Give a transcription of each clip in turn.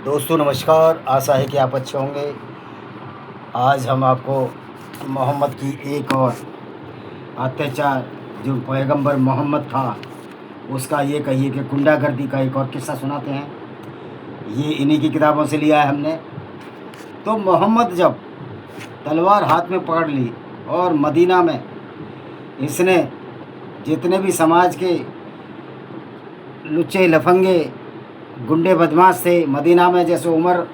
दोस्तों नमस्कार। आशा है कि आप अच्छे होंगे। आज हम आपको मोहम्मद की एक और अत्याचार, जो पैगंबर मोहम्मद था, उसका ये कहिए कि गुंडागर्दी का एक और किस्सा सुनाते हैं। ये इन्हीं की किताबों से लिया है हमने। तो मोहम्मद जब तलवार हाथ में पकड़ ली और मदीना में इसने जितने भी समाज के लुच्चे लफंगे गुंडे बदमाश थे मदीना में, जैसे उमर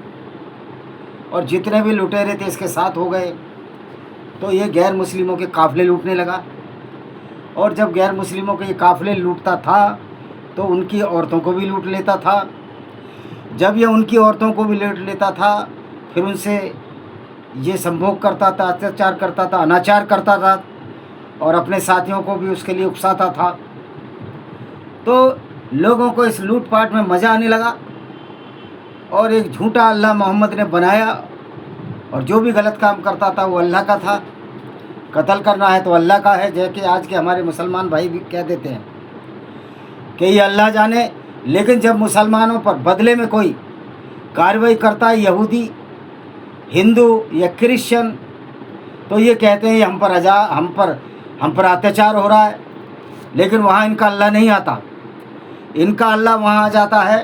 और जितने भी लुटेरे थे इसके साथ हो गए, तो ये गैर मुस्लिमों के काफ़िले लूटने लगा। और जब गैर मुस्लिमों के ये काफ़िले लूटता था तो उनकी औरतों को भी लूट लेता था। जब ये उनकी औरतों को भी लूट लेता था, फिर उनसे ये संभोग करता था, अत्याचार करता था, अनाचार करता था और अपने साथियों को भी उसके लिए उकसाता था। तो लोगों को इस लूटपाट में मज़ा आने लगा और एक झूठा अल्लाह मोहम्मद ने बनाया, और जो भी गलत काम करता था वो अल्लाह का था। कत्ल करना है तो अल्लाह का है, जैसे कि आज के हमारे मुसलमान भाई भी कह देते हैं कि ये अल्लाह जाने। लेकिन जब मुसलमानों पर बदले में कोई कार्रवाई करता है, यहूदी, हिंदू या क्रिश्चियन, तो ये कहते हैं हम पर अत्याचार हो रहा है। लेकिन वहाँ इनका अल्लाह नहीं आता। इनका अल्लाह वहाँ आ जाता है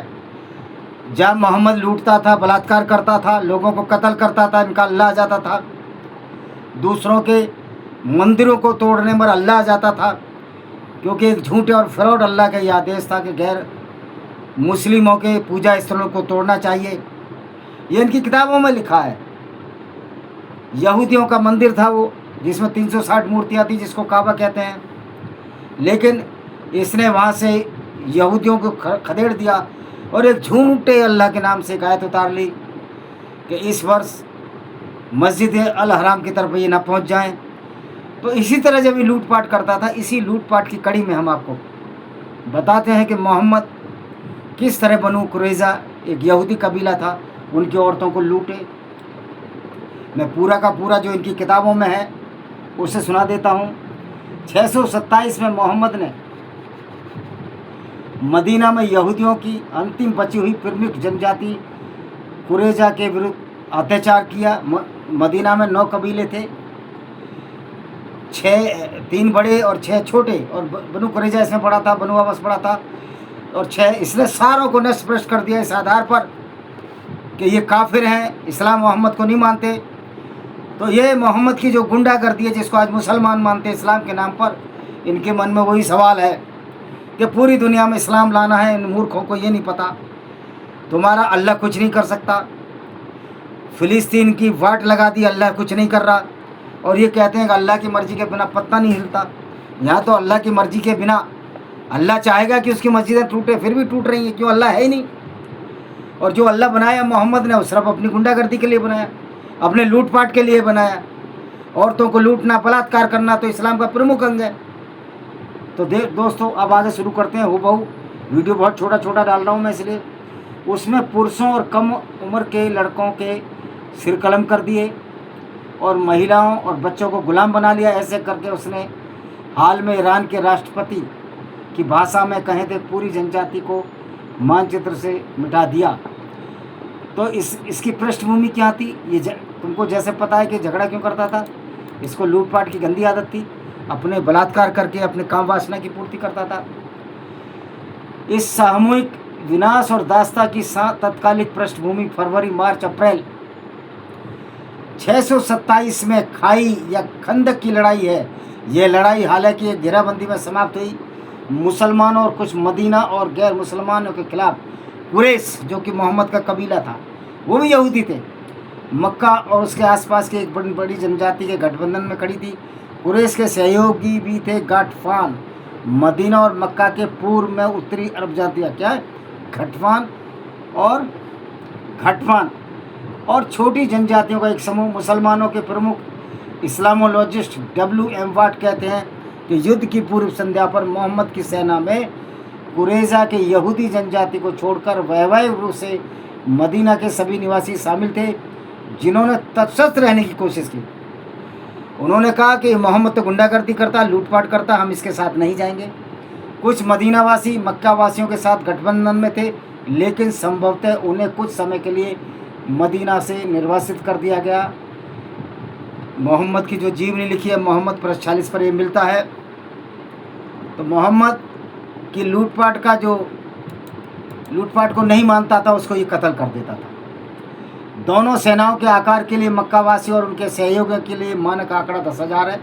जब मोहम्मद लूटता था, बलात्कार करता था, लोगों को कत्ल करता था, इनका अल्लाह आ जाता था। दूसरों के मंदिरों को तोड़ने पर अल्लाह आ जाता था, क्योंकि एक झूठे और फ्रॉड अल्लाह का यह आदेश था कि गैर मुस्लिमों के पूजा स्थलों को तोड़ना चाहिए। ये इनकी किताबों में लिखा है। यहूदियों का मंदिर था वो, जिसमें 360 मूर्तियाँ थी, जिसको काबा कहते हैं। लेकिन इसने वहाँ से यहूदियों को खदेड़ दिया और एक झूठे अल्लाह के नाम से एक आयत उतार ली कि इस वर्ष मस्जिद अल हराम की तरफ ये ना पहुँच जाएं। तो इसी तरह जब ये लूटपाट करता था, इसी लूटपाट की कड़ी में हम आपको बताते हैं कि मोहम्मद किस तरह बनु कुरैज़ा, एक यहूदी कबीला था, उनकी औरतों को लूटे। मैं पूरा का पूरा जो इनकी किताबों में है उसे सुना देता हूँ। 627 में मोहम्मद ने मदीना में यहूदियों की अंतिम बची हुई प्रमुख जनजाति कुरैज़ा के विरुद्ध अत्याचार किया। मदीना में 9 कबीले थे, 3 बड़े और 6 छोटे, और बनु कुरैज़ा इसमें पड़ा था, बनु अब्बास पड़ा था, और 6 इसने सारों को नष्ट भ्रष्ट कर दिया इस आधार पर कि ये काफिर हैं, इस्लाम मोहम्मद को नहीं मानते। तो ये मोहम्मद की जो गुंडागर्दी है, जिसको आज मुसलमान मानते हैं इस्लाम के नाम पर, इनके मन में वही सवाल है कि पूरी दुनिया में इस्लाम लाना है। इन मूर्खों को ये नहीं पता तुम्हारा अल्लाह कुछ नहीं कर सकता। फ़िलिस्तीन की वाट लगा दी, अल्लाह कुछ नहीं कर रहा, और ये कहते हैं कि अल्लाह की मर्ज़ी के बिना पत्ता नहीं हिलता। यहाँ तो अल्लाह की मर्ज़ी के बिना अल्लाह चाहेगा कि उसकी मस्जिदें टूटे, फिर भी टूट रही हैं। क्यों? अल्लाह है ही नहीं। और जो अल्लाह बनाया मोहम्मद ने, वो सिर्फ अपनी गुंडागर्दी के लिए बनाया, अपने लूटपाट के लिए बनाया। औरतों को लूटना, बलात्कार करना तो इस्लाम का प्रमुख अंग है। तो दोस्तों, अब आगे शुरू करते हैं। हूबहू वीडियो बहुत छोटा छोटा डाल रहा हूँ मैं, इसलिए उसमें पुरुषों और कम उम्र के लड़कों के सिर कलम कर दिए और महिलाओं और बच्चों को गुलाम बना लिया। ऐसे करके उसने हाल में ईरान के राष्ट्रपति की भाषा में कहें तो पूरी जनजाति को मानचित्र से मिटा दिया। तो इसकी पृष्ठभूमि क्या थी? तुमको जैसे पता है कि झगड़ा क्यों करता था, इसको लूटपाट की गंदी आदत थी, अपने बलात्कार करके अपने काम वासना की पूर्ति करता था। इस सामूहिक विनाश और दास्ता की तत्कालिक पृष्ठभूमि फरवरी, मार्च, अप्रैल 627 में खाई या खंदक की लड़ाई है। ये लड़ाई हालांकि एक घेराबंदी में समाप्त हुई। मुसलमानों और कुछ मदीना और गैर मुसलमानों के खिलाफ कुरैश, जो कि मोहम्मद का कबीला था, वो भी यहूदी थे, मक्का और उसके आसपास के एक बड़ी जनजाति के गठबंधन में खड़ी थी। कुरैश के सहयोगी भी थे गठफान। मदीना और मक्का के पूर्व में उत्तरी अरब जातियाँ, क्या है, घटफान और छोटी जनजातियों का एक समूह। मुसलमानों के प्रमुख इस्लामोलॉजिस्ट W.M. वाट कहते हैं कि युद्ध की पूर्व संध्या पर मोहम्मद की सेना में कुरैज़ा के यहूदी जनजाति को छोड़कर वैवाहिक रूप से मदीना के सभी निवासी शामिल थे, जिन्होंने तटस्थ रहने की कोशिश की। उन्होंने कहा कि मोहम्मद तो गुंडागर्दी करता, लूटपाट करता, हम इसके साथ नहीं जाएंगे। कुछ मदीनावासी मक्का वासियों के साथ गठबंधन में थे, लेकिन संभवतः उन्हें कुछ समय के लिए मदीना से निर्वासित कर दिया गया। मोहम्मद की जो जीवनी लिखी है मोहम्मद पर 40 पर ये मिलता है। तो मोहम्मद की लूटपाट को नहीं मानता था, उसको ये कत्ल कर देता था। दोनों सेनाओं के आकार के लिए मक्का वासी और उनके सहयोगियों के लिए मानक आंकड़ा 10,000 है,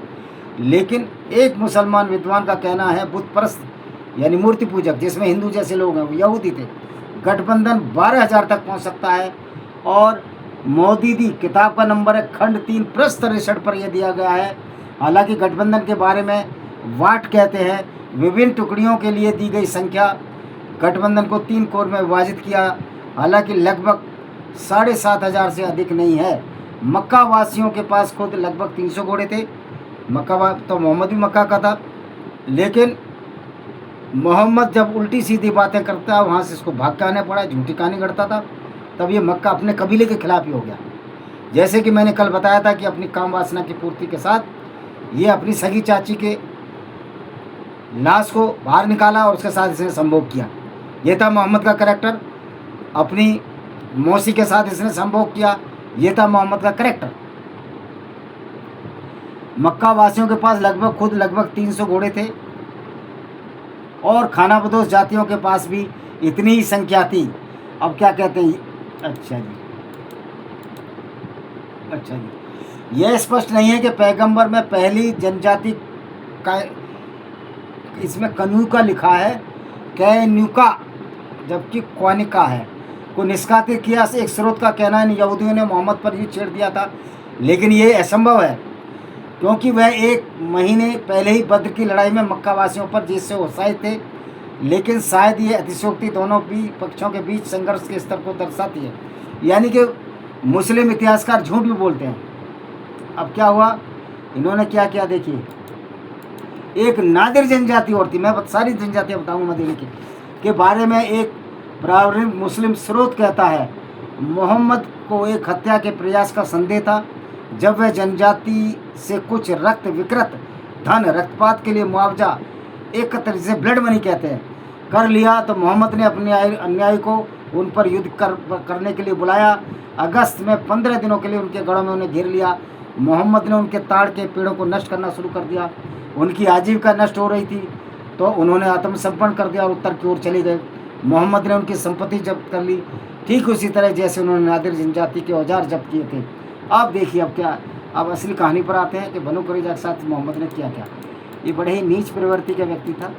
लेकिन एक मुसलमान विद्वान का कहना है बुत परस्त यानी मूर्ति पूजक, जिसमें हिंदू जैसे लोग हैं, वो यहूदी थे, गठबंधन 12,000 तक पहुंच सकता है। और मौदूदी किताब का नंबर है खंड 3 पृष्ठ 63 पर यह दिया गया है। हालांकि गठबंधन के बारे में वाट कहते हैं विभिन्न टुकड़ियों के लिए दी गई संख्या गठबंधन को 3 कोर में विभाजित किया, हालांकि लगभग 7,500 से अधिक नहीं है। मक्का वासियों के पास खुद लगभग 300 घोड़े थे। तो मोहम्मद भी मक्का का था, लेकिन मोहम्मद जब उल्टी सीधी बातें करता है वहाँ से इसको भाग के आने पड़ा, झूठी कहानी गढ़ता था, तब ये मक्का अपने कबीले के खिलाफ ही हो गया। जैसे कि मैंने कल बताया था कि अपनी काम वासना की पूर्ति के साथ ये अपनी सगी चाची के लाश को बाहर निकाला और उसके साथ इसने संभोग किया। ये था मोहम्मद का करैक्टर। अपनी मौसी के साथ इसने संभोग किया, ये था मोहम्मद का करैक्टर। मक्का वासियों के पास लगभग 300 घोड़े थे और खानाबदोश जातियों के पास भी इतनी ही संख्या थी। अब क्या कहते हैं, अच्छा जी, यह स्पष्ट नहीं है कि पैगंबर में पहली जनजाति का, इसमें कन्यूका लिखा है, कैन्यूका जबकि क्वानिका है, को निष्कासित किया। एक स्रोत का कहना है यहूदियों ने मोहम्मद पर ही छेड़ दिया था, लेकिन ये असंभव है क्योंकि वह 1 महीने पहले ही बद्र की लड़ाई में मक्का वासियों पर जीत से उत्साहित थे। लेकिन शायद ये अतिशयोक्ति दोनों भी पक्षों के बीच संघर्ष के स्तर को दर्शाती है, यानी कि मुस्लिम इतिहासकार झूठ भी बोलते हैं। अब क्या हुआ, इन्होंने क्या किया देखिए। एक नादिर जनजाति और थी, मैं सारी जनजातियाँ बताऊँगा मदीने के बारे में। एक प्रारंभिक मुस्लिम स्रोत कहता है मोहम्मद को एक हत्या के प्रयास का संदेह था। जब वह जनजाति से कुछ रक्त विकृत धन रक्तपात के लिए मुआवजा, एक तरह से ब्लड मनी कहते हैं, कर लिया, तो मोहम्मद ने अपने अनुयायी को उन पर युद्ध करने के लिए बुलाया। अगस्त में 15 दिनों के लिए उनके गढ़ों में उन्हें घेर लिया। मोहम्मद ने उनके ताड़ के पेड़ों को नष्ट करना शुरू कर दिया। उनकी आजीविका नष्ट हो रही थी तो उन्होंने आत्मसमर्पण कर दिया और उत्तर की ओर चले गए। मोहम्मद ने उनकी संपत्ति जब्त कर ली, ठीक उसी तरह जैसे उन्होंने नादिर जनजाति के औजार जब्त किए थे। अब देखिए अब असली कहानी पर आते हैं कि बनु कुरैज़ा के साथ मोहम्मद ने किया क्या। ये बड़े ही नीच प्रवृत्ति का व्यक्ति था।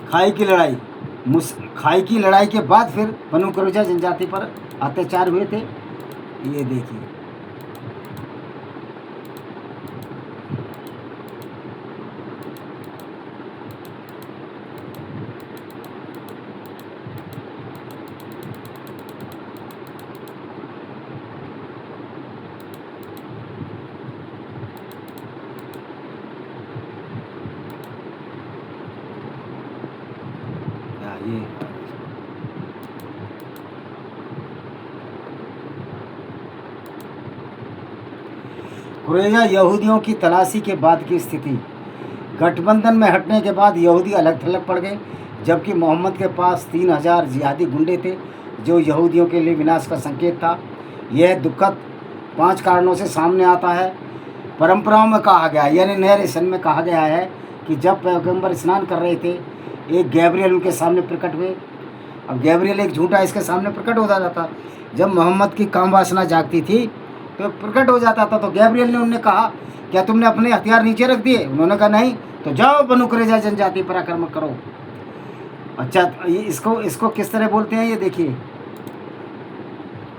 खाई की लड़ाई के बाद फिर बनु कुरैज़ा जनजाति पर अत्याचार हुए थे। ये देखिए, ये कुरैज़ा यहूदियों की तलाशी के बाद की स्थिति। गठबंधन में हटने के बाद यहूदी अलग थलग पड़ गए, जबकि मोहम्मद के पास 3,000 जिहादी गुंडे थे जो यहूदियों के लिए विनाश का संकेत था। यह दुखद 5 कारणों से सामने आता है। परंपराओं में कहा गया, यानी नए रिशन में कहा गया है कि जब पैगंबर स्नान कर रहे थे, एक गैब्रियल उनके सामने प्रकट हुए। अब गैब्रियल एक झूठा इसके सामने प्रकट हो जाता था। जब मोहम्मद की काम वासना जागती थी तो प्रकट हो जाता था। तो गैब्रियल ने उन्हें कहा, क्या तुमने अपने हथियार नीचे रख दिए? उन्होंने कहा नहीं। तो जाओ बनु कुरैज़ा जनजाति पर आक्रमण करो। अच्छा, इसको किस तरह बोलते हैं ये देखिए।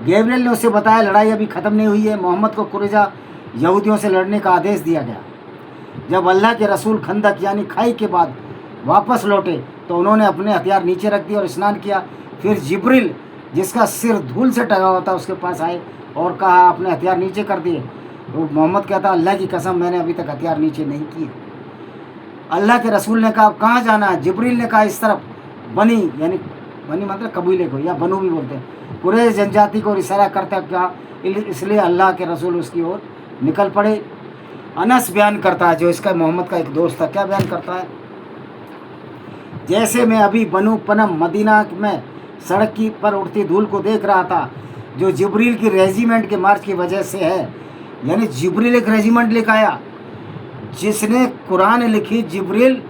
गैब्रियल ने उसे बताया लड़ाई अभी ख़त्म नहीं हुई है। मोहम्मद को कुरैज़ा यहूदियों से लड़ने का आदेश दिया गया। जब अल्लाह के रसूल खंदक यानी खाई के बाद वापस लौटे तो उन्होंने अपने हथियार नीचे रख दिए और स्नान किया। फिर जिब्रील, जिसका सिर धूल से ढका हुआ था, उसके पास आए और कहा अपने हथियार नीचे कर दिए। तो मोहम्मद कहता, अल्लाह की कसम मैंने अभी तक हथियार नीचे नहीं किए। अल्लाह के रसूल ने कहा कहाँ जाना है? जिब्रील ने कहा इस तरफ। बनी यानी बनी मतलब कबीले को, या बनु भी बोलते हैं, कुरैश जनजाति को इशारा करता कहा, इसलिए अल्लाह के रसूल उसकी ओर निकल पड़े। अनस बयान करता है, जो इसका मोहम्मद का एक दोस्त था, क्या बयान करता है, जैसे मैं अभी बनु पनम मदीना में सड़क की पर उड़ती धूल को देख रहा था, जो जिब्रील की रेजिमेंट के मार्च की वजह से है। यानी जिब्रील एक रेजिमेंट लेकर आया, जिसने कुरान लिखी जिब्रील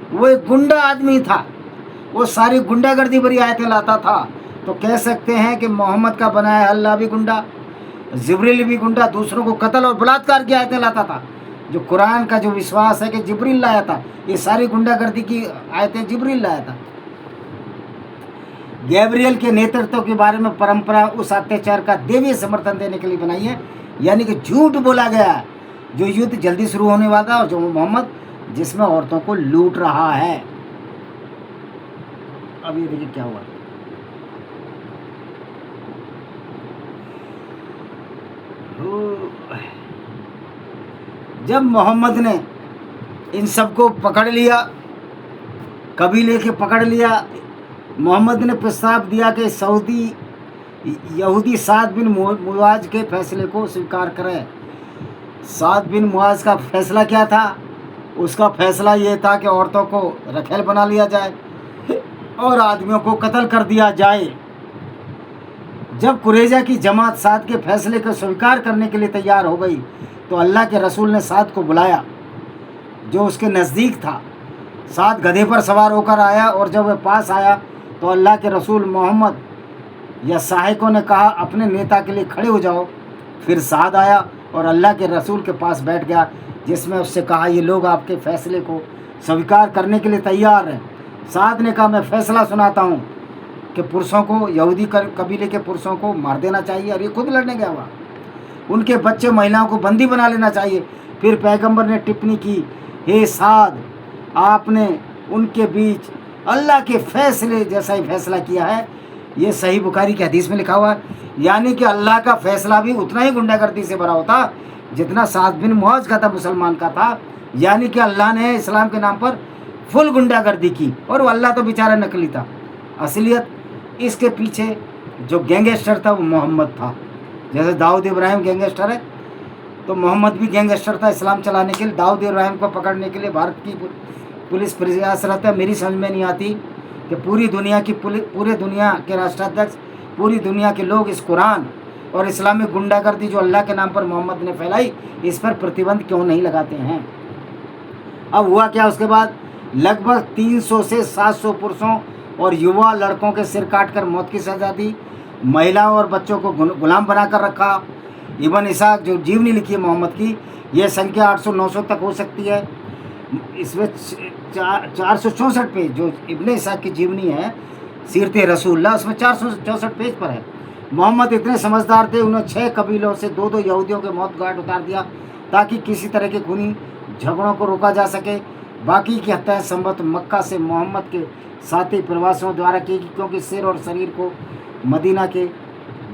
वो एक गुंडा आदमी था, वो सारी गुंडागर्दी भरी आयतें लाता था। तो कह सकते हैं कि मोहम्मद का बनाया अल्लाह भी गुंडा, जिब्रील भी गुंडा, दूसरों को कत्ल और बलात्कार की आयतें लाता था। जो कुरान का जो विश्वास है कि जिब्रील लाया था, ये सारी गुंडागर्दी की आयतें जिब्रील लाया था। गैब्रियल के नेतृत्व के बारे में परंपरा उस अत्याचार का देवीय समर्थन देने के लिए बनाई है। यानी कि झूठ बोला गया है, जो युद्ध जल्दी शुरू होने वाला था और जो मोहम्मद जिसमें औरतों को लूट रहा है। अब ये देखिए क्या हुआ। जब मोहम्मद ने इन सबको पकड़ लिया, कबीले के पकड़ लिया, मोहम्मद ने प्रस्ताव दिया कि सऊदी यहूदी साद बिन मुआज के फैसले को स्वीकार करें। साद बिन मुआज का फैसला क्या था? उसका फैसला ये था कि औरतों को रखेल बना लिया जाए और आदमियों को कत्ल कर दिया जाए। जब कुरैजा की जमात साद के फैसले को स्वीकार करने के लिए तैयार हो गई, तो अल्लाह के रसूल ने साद को बुलाया, जो उसके नज़दीक था। साद गधे पर सवार होकर आया, और जब वह पास आया तो अल्लाह के रसूल मोहम्मद या सहायकों ने कहा, अपने नेता के लिए खड़े हो जाओ। फिर साद आया और अल्लाह के रसूल के पास बैठ गया, जिसमें उससे कहा, ये लोग आपके फैसले को स्वीकार करने के लिए तैयार हैं। साद ने कहा, मैं फैसला सुनाता हूँ कि पुरुषों को, यहूदी कबीले के पुरुषों को मार देना चाहिए, और ये खुद लड़ने गया हुआ। उनके बच्चे महिलाओं को बंदी बना लेना चाहिए। फिर पैगंबर ने टिप्पणी की, हे साद, आपने उनके बीच अल्लाह के फैसले जैसा ही फैसला किया है। ये सही बुखारी के हदीस में लिखा हुआ है। यानी कि अल्लाह का फैसला भी उतना ही गुंडागर्दी से भरा होता जितना साद बिन मुआज का था, मुसलमान का था। यानी कि अल्लाह ने इस्लाम के नाम पर फुल गुंडागर्दी की, और वो अल्लाह तो बेचारा नकली था। असलियत इसके पीछे जो गैंगस्टर था वो मोहम्मद था। जैसे दाऊद इब्राहिम गैंगस्टर है, तो मोहम्मद भी गैंगस्टर था। इस्लाम चलाने के लिए, दाऊद इब्राहिम को पकड़ने के लिए भारत की पुलिस प्रयासरत है। मेरी समझ में नहीं आती कि पूरी दुनिया की पूरे दुनिया के राष्ट्राध्यक्ष, पूरी दुनिया के लोग इस कुरान और इस्लामिक गुंडागर्दी जो अल्लाह के नाम पर मोहम्मद ने फैलाई, इस पर प्रतिबंध क्यों नहीं लगाते हैं। अब हुआ क्या? उसके बाद लगभग 300 से 700 पुरुषों और युवा लड़कों के सिर काटकर मौत की सजा दी। महिलाओं और बच्चों को गुलाम बनाकर रखा। इब्न इसाक जो जीवनी लिखी है मोहम्मद की, यह संख्या 800-900 तक हो सकती है। इसमें 464 पेज जो इब्न इसाक की जीवनी है, सीरत रसूलुल्लाह, उसमें 464 पेज पर है। मोहम्मद इतने समझदार थे, उन्होंने 6 कबीलों से 2-2 यहूदियों के मौत घाट उतार दिया, ताकि किसी तरह के खूनी झगड़ों को रोका जा सके। बाकी की हत्याएं संभवतः मक्का से मोहम्मद के साथी प्रवासियों द्वारा की गई, क्योंकि सिर और शरीर को मदीना के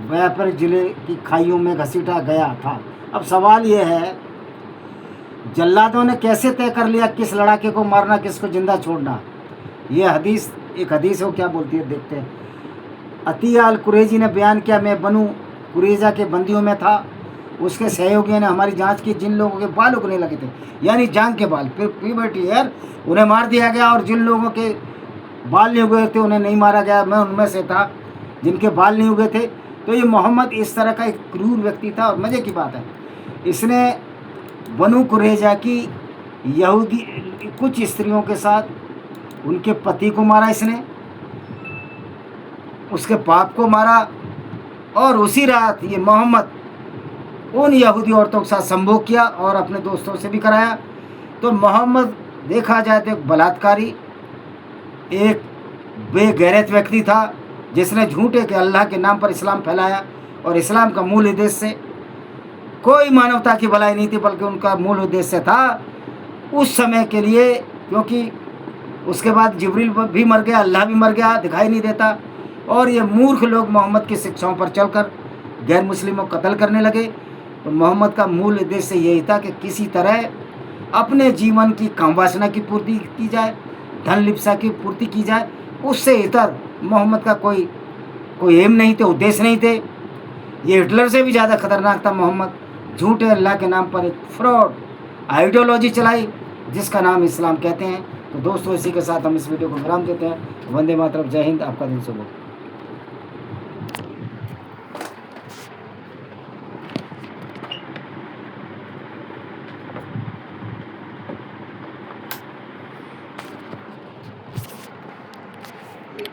व्यापार जिले की खाइयों में घसीटा गया था। अब सवाल ये है, जल्लादों ने कैसे तय कर लिया किस लड़ाके को मारना, किसको जिंदा छोड़ना? ये हदीस, एक हदीस है, वो क्या बोलती है, देखते हैं। अतिया अल कुरैजी ने बयान किया, मैं बनु कुरैजा के बंदियों में था। उसके सहयोगियों ने हमारी जांच की, जिन लोगों के बाल उगने लगे थे, यानी जांग के बाल, फिर प्यूबर्टी हेयर, उन्हें मार दिया गया, और जिन लोगों के बाल नहीं उगे थे उन्हें नहीं मारा गया। मैं उनमें से था जिनके बाल नहीं उगे थे। तो ये मोहम्मद इस तरह का एक क्रूर व्यक्ति था। और मज़े की बात है, इसने बनु कुरैजा की यहूदी कुछ स्त्रियों के साथ उनके पति को मारा, इसने उसके बाप को मारा, और उसी रात ये मोहम्मद उन यहूदी औरतों के साथ संभोग किया और अपने दोस्तों से भी कराया। तो मोहम्मद देखा जाए तो एक बलात्कारी, एक बेगैरत व्यक्ति था, जिसने झूठे के अल्लाह के नाम पर इस्लाम फैलाया, और इस्लाम का मूल उद्देश्य से कोई मानवता की भलाई नहीं थी, बल्कि उनका मूल उद्देश्य था उस समय के लिए, क्योंकि उसके बाद जिब्रील भी मर गया, अल्लाह भी मर गया, दिखाई नहीं देता, और ये मूर्ख लोग मोहम्मद की शिक्षाओं पर चलकर गैर मुस्लिमों को कत्ल करने लगे। तो मोहम्मद का मूल उद्देश्य यही था कि किसी तरह अपने जीवन की कामवासना की पूर्ति की जाए, धन लिप्सा की पूर्ति की जाए। उससे इतर मोहम्मद का कोई एम नहीं थे, उद्देश्य नहीं थे। ये हिटलर से भी ज़्यादा खतरनाक था मोहम्मद। झूठे अल्लाह के नाम पर एक फ्रॉड आइडियोलॉजी चलाई जिसका नाम इस्लाम कहते हैं। तो दोस्तों, इसी के साथ हम इस वीडियो को विराम देते हैं। वंदे मातरम, जय हिंद, आपका दिन शुभ हो।